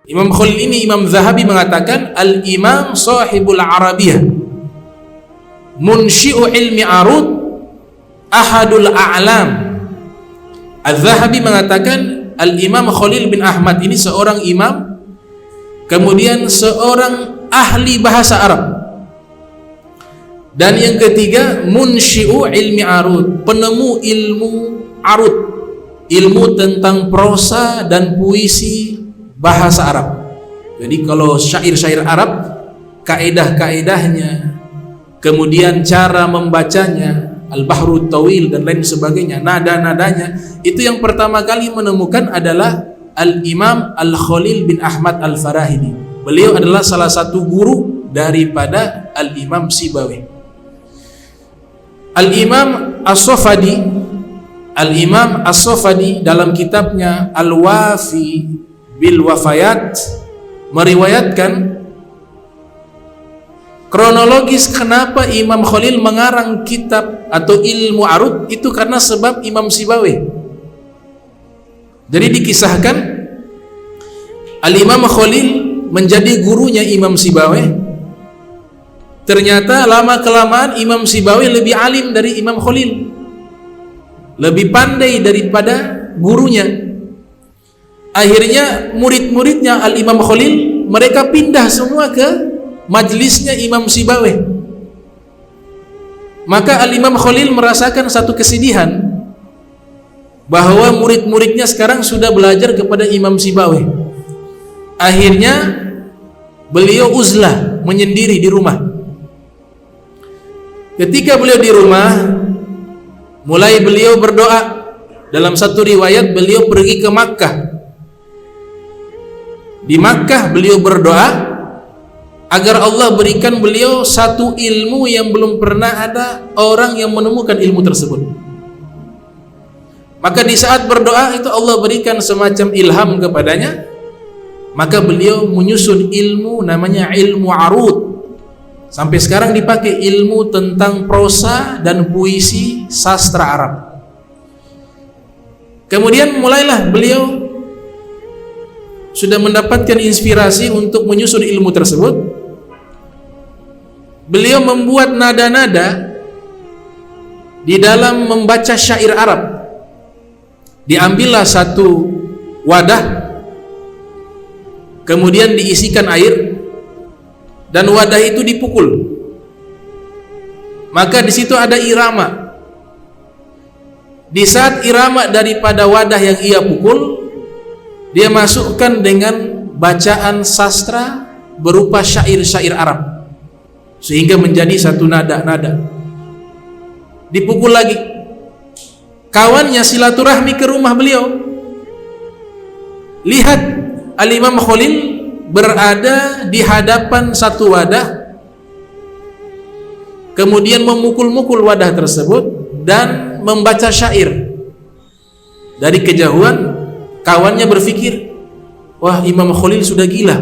Imam Khalil ini Imam Zahabi mengatakan al-imam sahibul Arabiyah, munsyi'u ilmi arud, ahadul a'lam. Al-Zahabi mengatakan al-imam Khalil bin Ahmad ini seorang imam, kemudian seorang ahli bahasa Arab. Dan yang ketiga, munsyi'u ilmi arud, penemu ilmu arud, ilmu tentang prosa dan puisi bahasa Arab. Jadi kalau syair-syair Arab, kaedah-kaedahnya, kemudian cara membacanya, al-bahrut tawil dan lain sebagainya, nada-nadanya, itu yang pertama kali menemukan adalah al-imam al-Khalil bin Ahmad al-Farahidi. Beliau adalah salah satu guru daripada al-imam Sibawayh. Al-imam as-Safadi, al-imam as-Safadi dalam kitabnya al-Wafi bil Wafayat meriwayatkan kronologis kenapa Imam Khalil mengarang kitab atau ilmu arud itu karena sebab Imam Sibawayh. Jadi dikisahkan Al-Imam Khalil menjadi gurunya Imam Sibawayh. Ternyata lama kelamaan Imam Sibawayh lebih alim dari Imam Khalil, lebih pandai daripada gurunya. Akhirnya murid-muridnya Al-Imam Khalil mereka pindah semua ke majlisnya Imam Sibawayh. Maka Al-Imam Khalil merasakan satu kesedihan bahwa murid-muridnya sekarang sudah belajar kepada Imam Sibawayh. Akhirnya beliau uzlah, menyendiri di rumah. Ketika beliau di rumah, mulai beliau berdoa. Dalam satu riwayat beliau pergi ke Makkah. Di Makkah beliau berdoa agar Allah berikan beliau satu ilmu yang belum pernah ada orang yang menemukan ilmu tersebut. Maka di saat berdoa itu Allah berikan semacam ilham kepadanya. Maka beliau menyusun ilmu namanya ilmu arud. Sampai sekarang dipakai ilmu tentang prosa dan puisi sastra Arab. Kemudian mulailah beliau sudah mendapatkan inspirasi untuk menyusun ilmu tersebut. Beliau membuat nada-nada di dalam membaca syair Arab. Diambillah satu wadah, kemudian diisikan air, dan wadah itu dipukul. Maka di situ ada irama. Di saat irama daripada wadah yang ia pukul, dia masukkan dengan bacaan sastra berupa syair-syair Arab, sehingga menjadi satu nada-nada. Dipukul lagi. Kawannya silaturahmi ke rumah beliau. Lihat Al-Imam Khalil berada di hadapan satu wadah, kemudian memukul-mukul wadah tersebut dan membaca syair. Dari kejauhan kawannya berpikir, wah, Imam Khalil sudah gila,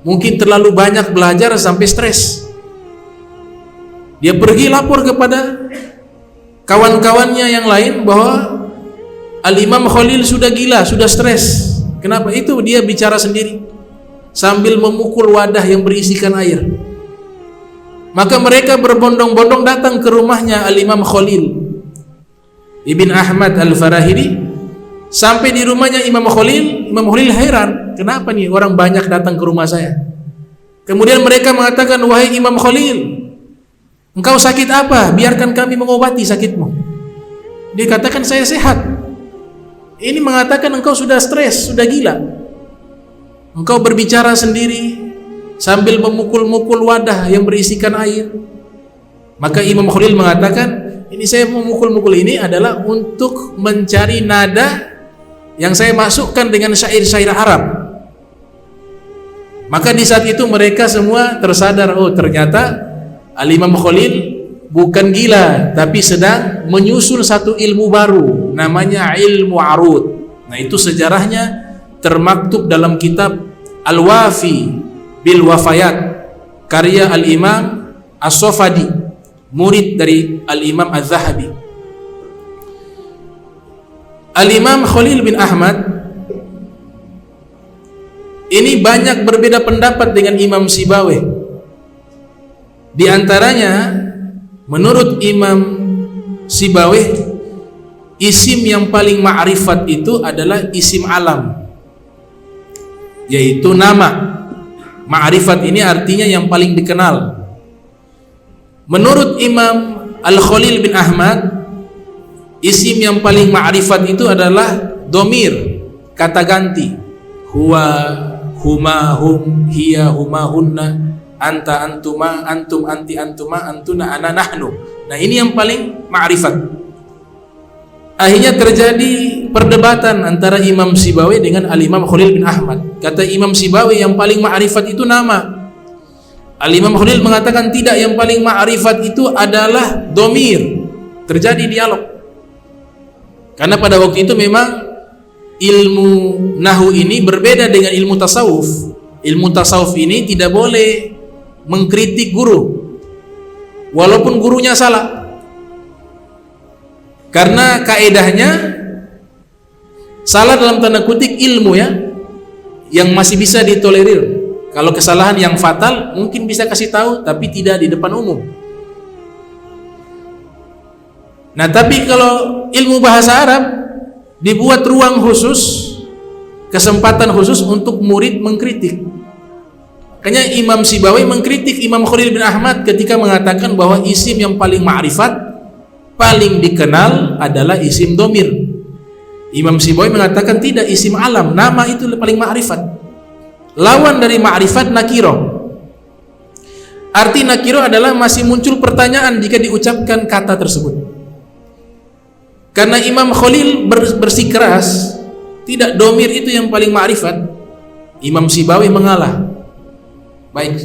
mungkin terlalu banyak belajar sampai stres. Dia pergi lapor kepada kawan-kawannya yang lain bahwa Al-Imam Khalil sudah gila, sudah stres. Kenapa? Itu dia bicara sendiri sambil memukul wadah yang berisikan air. Maka mereka berbondong-bondong datang ke rumahnya Al-Imam Khalil Ibn Ahmad Al-Farahidi. Sampai di rumahnya Imam Khalil, Imam Khalil heran, kenapa nih orang banyak datang ke rumah saya? Kemudian mereka mengatakan, wahai Imam Khalil, engkau sakit apa? Biarkan kami mengobati sakitmu. Dia katakan, saya sehat. Ini mengatakan engkau sudah stres, sudah gila. Engkau berbicara sendiri sambil memukul-mukul wadah yang berisikan air. Maka Imam Khalil mengatakan, ini saya memukul-mukul ini adalah untuk mencari nada yang saya masukkan dengan syair-syair Arab. Maka di saat itu mereka semua tersadar, oh ternyata Al-Imam Khalil bukan gila, tapi sedang menyusun satu ilmu baru, namanya ilmu arud. Nah, itu sejarahnya termaktub dalam kitab Al-Wafi bil Wafayat, karya Al-Imam As-Safadi, murid dari Al-Imam Az-Zahabi. Al-Imam Khalil bin Ahmad ini banyak berbeda pendapat dengan Imam Sibawayh. Di antaranya menurut Imam Sibawayh, isim yang paling ma'rifat itu adalah isim alam, yaitu nama. Ma'rifat ini artinya yang paling dikenal. Menurut Imam Al-Khalil bin Ahmad, isim yang paling ma'rifat itu adalah domir, kata ganti. Huwa, huma, hum, hiya, huma, hunna, anta, antuma, antum, anti, antuma, antuna, ana, nahnu. Nah, ini yang paling ma'rifat. Akhirnya terjadi perdebatan antara Imam Sibawayh dengan Al-Imam Khalil bin Ahmad. Kata Imam Sibawayh yang paling ma'rifat itu nama. Al-Imam Khalil mengatakan tidak, yang paling ma'rifat itu adalah domir. Terjadi dialog. Karena pada waktu itu memang ilmu nahu ini berbeda dengan ilmu tasawuf. Ilmu tasawuf ini tidak boleh mengkritik guru, walaupun gurunya salah. Karena kaedahnya salah dalam tanda kutip ilmu ya, yang masih bisa ditolerir. Kalau kesalahan yang fatal mungkin bisa kasih tahu, tapi tidak di depan umum. Nah, tapi kalau ilmu bahasa Arab dibuat ruang khusus, kesempatan khusus untuk murid mengkritik. Makanya Imam Sibawayh mengkritik Imam Khalil bin Ahmad ketika mengatakan bahwa isim yang paling ma'rifat, paling dikenal adalah isim domir. Imam Sibawayh mengatakan tidak, isim alam, nama itu paling ma'rifat. Lawan dari ma'rifat nakiro. Arti nakiro adalah masih muncul pertanyaan jika diucapkan kata tersebut. Karena Imam Khalil bersikeras tidak, domir itu yang paling ma'rifat, Imam Sibawayh mengalah. Baik.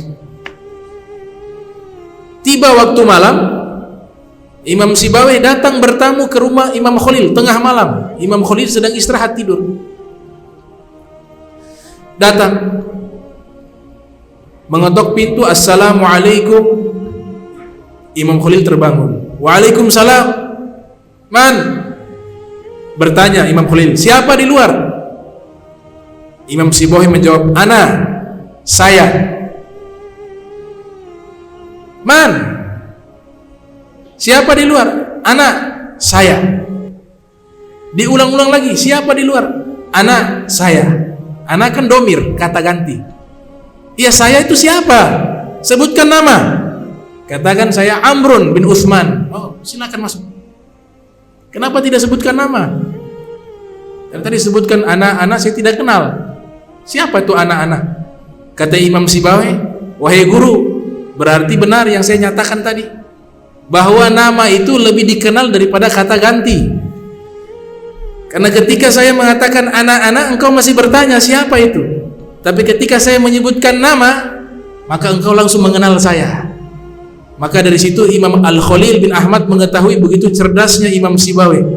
Tiba waktu malam, Imam Sibawayh datang bertamu ke rumah Imam Khalil tengah malam. Imam Khalil sedang istirahat tidur. Datang, mengetok pintu, assalamualaikum. Imam Khalil terbangun. Waalaikumsalam. Man? Bertanya Imam Khalil, siapa di luar? Imam Sibawayh menjawab, ana, saya. Man? Siapa di luar? Ana, saya. Diulang-ulang lagi, siapa di luar? Ana, saya. Ana kan domir, kata ganti. Ya, saya itu siapa? Sebutkan nama. Katakan saya Amrun bin Utsman. Oh, silakan masuk. Kenapa tidak sebutkan nama? Karena tadi sebutkan anak-anak, saya tidak kenal. Siapa itu anak-anak? Kata Imam Sibawayh, wahai guru, berarti benar yang saya nyatakan tadi, bahwa nama itu lebih dikenal daripada kata ganti. Karena ketika saya mengatakan anak-anak, engkau masih bertanya siapa itu. Tapi ketika saya menyebutkan nama, maka engkau langsung mengenal saya. Maka dari situ Imam Al-Khalil bin Ahmad mengetahui begitu cerdasnya Imam Sibawayh.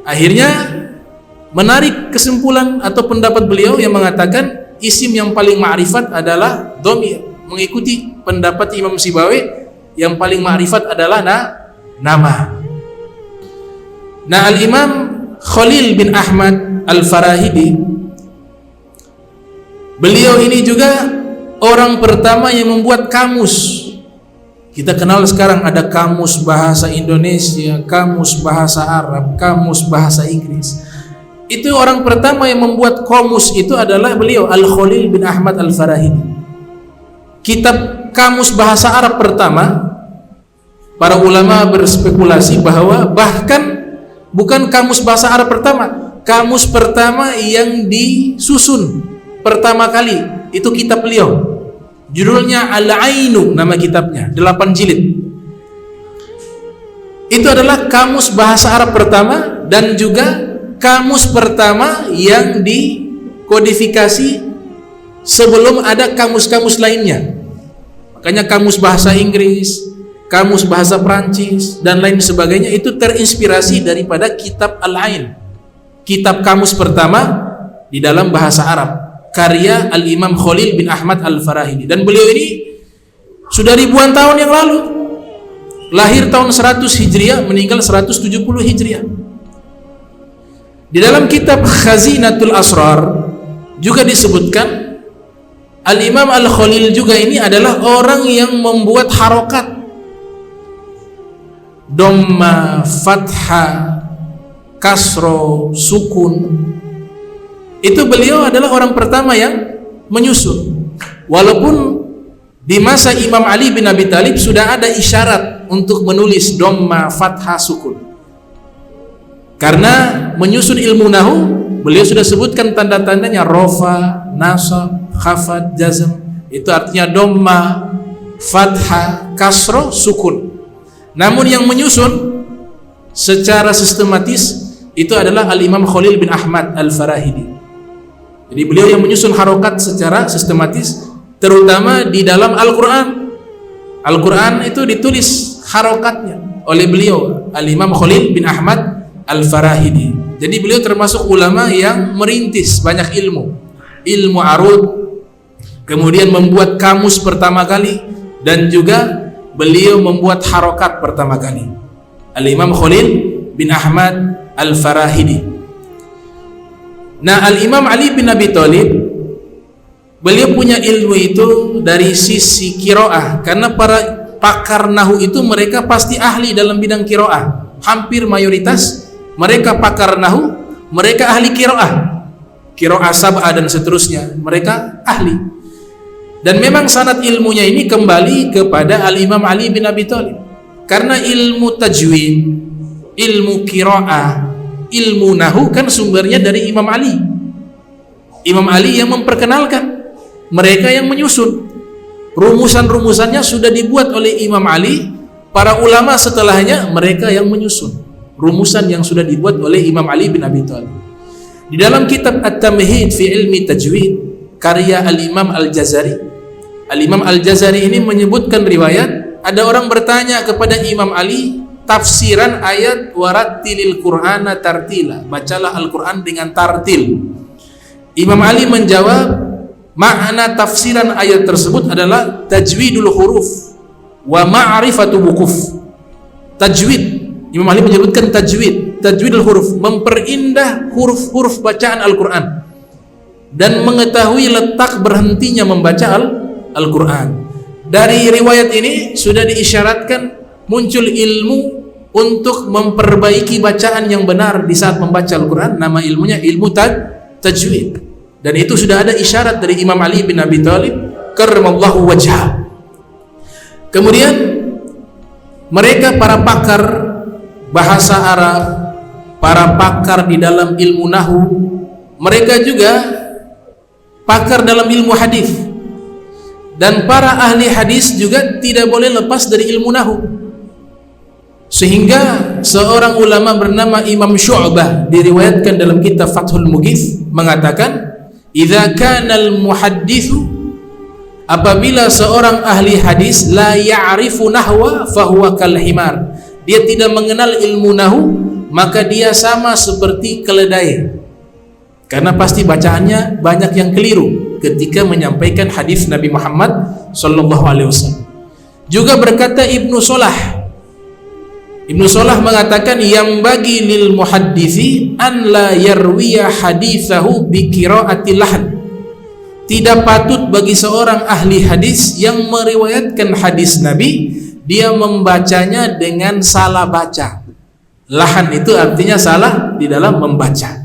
Akhirnya menarik kesimpulan atau pendapat beliau yang mengatakan isim yang paling ma'rifat adalah domir. Mengikuti pendapat Imam Sibawayh, yang paling ma'rifat adalah nama. Nah, Al-Imam Khalil bin Ahmad Al-Farahidi, beliau ini juga orang pertama yang membuat kamus. Kita kenal sekarang ada kamus bahasa Indonesia, kamus bahasa Arab, kamus bahasa Inggris. Itu orang pertama yang membuat kamus itu adalah beliau, Al-Khalil bin Ahmad Al-Farahidi. Kitab kamus bahasa Arab pertama, para ulama berspekulasi bahwa bahkan bukan kamus bahasa Arab pertama, kamus pertama yang disusun pertama kali itu kitab beliau. Judulnya Al-Ainu, nama kitabnya, 8 jilid. Itu adalah kamus bahasa Arab pertama dan juga kamus pertama yang dikodifikasi sebelum ada kamus-kamus lainnya. Makanya kamus bahasa Inggris, kamus bahasa Prancis dan lain sebagainya itu terinspirasi daripada kitab Al-Ain, kitab kamus pertama di dalam bahasa Arab, karya Al-Imam Khalil bin Ahmad Al-Farahidi. Dan beliau ini sudah ribuan tahun yang lalu, lahir tahun 100 Hijriah, meninggal 170 Hijriah. Di dalam kitab Khazinatul Asrar, juga disebutkan Al-Imam Al-Khalil juga ini adalah orang yang membuat harokat dhamma, fathah, kasro, sukun. Itu beliau adalah orang pertama yang menyusun. Walaupun di masa Imam Ali bin Abi Thalib sudah ada isyarat untuk menulis dhamma, fathah, sukun. Karena menyusun ilmu nahu, beliau sudah sebutkan tanda-tandanya: rofa, nasab, khafad, jazm. Itu artinya dhamma, fathah, kasro, sukun. Namun yang menyusun secara sistematis itu adalah Al-Imam Khalil bin Ahmad Al-Farahidi. Jadi beliau yang menyusun harokat secara sistematis, terutama di dalam Al-Quran. Al-Quran itu ditulis harokatnya oleh beliau, Al-Imam Khalil bin Ahmad Al-Farahidi. Jadi beliau termasuk ulama yang merintis banyak ilmu arud, kemudian membuat kamus pertama kali, dan juga beliau membuat harokat pertama kali, Al-Imam Khalil bin Ahmad Al-Farahidi. Nah, Al-Imam Ali bin Abi Thalib, beliau punya ilmu itu dari sisi qiraah, karena para pakar nahu itu mereka pasti ahli dalam bidang qiraah. Hampir mayoritas mereka pakar nahu, mereka ahli qiraah sab'ah dan seterusnya, mereka ahli. Dan memang sanad ilmunya ini kembali kepada Al-Imam Ali bin Abi Thalib, karena ilmu tajwid, ilmu qiraah, ilmu nahu kan sumbernya dari Imam Ali. Imam Ali yang memperkenalkan, mereka yang menyusun. Rumusan-rumusannya sudah dibuat oleh Imam Ali, para ulama setelahnya mereka yang menyusun rumusan yang sudah dibuat oleh Imam Ali bin Abi Thalib. Di dalam kitab At-Tamhid fi Ilmi Tajwid karya Al-Imam Al-Jazari, Al-Imam Al-Jazari ini menyebutkan riwayat ada orang bertanya kepada Imam Ali tafsiran ayat warattilil Qur'ana tartila, bacalah Al-Quran dengan tartil. Imam Ali menjawab, makna tafsiran ayat tersebut adalah tajwidul huruf wa ma'rifatu wukuf. Tajwid, Imam Ali menyebutkan tajwidul huruf, memperindah huruf-huruf bacaan Al-Quran dan mengetahui letak berhentinya membaca Al-Quran. Dari riwayat ini sudah diisyaratkan muncul ilmu untuk memperbaiki bacaan yang benar di saat membaca Al-Quran. Nama ilmunya ilmu tajwid, dan itu sudah ada isyarat dari Imam Ali bin Abi Thalib karramallahu wajhah. Kemudian mereka para pakar bahasa Arab, para pakar di dalam ilmu nahu, mereka juga pakar dalam ilmu hadis. Dan para ahli hadis juga tidak boleh lepas dari ilmu nahu. Sehingga seorang ulama bernama Imam Syu'bah diriwayatkan dalam kitab Fathul Mughith mengatakan, idza kana al-muhadditsu, apabila seorang ahli hadis la ya'rifu nahwa fahuwa kal himar, dia tidak mengenal ilmu nahu, maka dia sama seperti keledai, karena pasti bacaannya banyak yang keliru ketika menyampaikan hadis Nabi Muhammad sallallahu alaihi wasallam. Juga berkata Ibnu Solah mengatakan, yang bagi lil muhadditsi an la yarwiya hadithahu bi qira'ati lahn, tidak patut bagi seorang ahli hadis yang meriwayatkan hadis Nabi dia membacanya dengan salah baca. Lahan itu artinya salah di dalam membaca.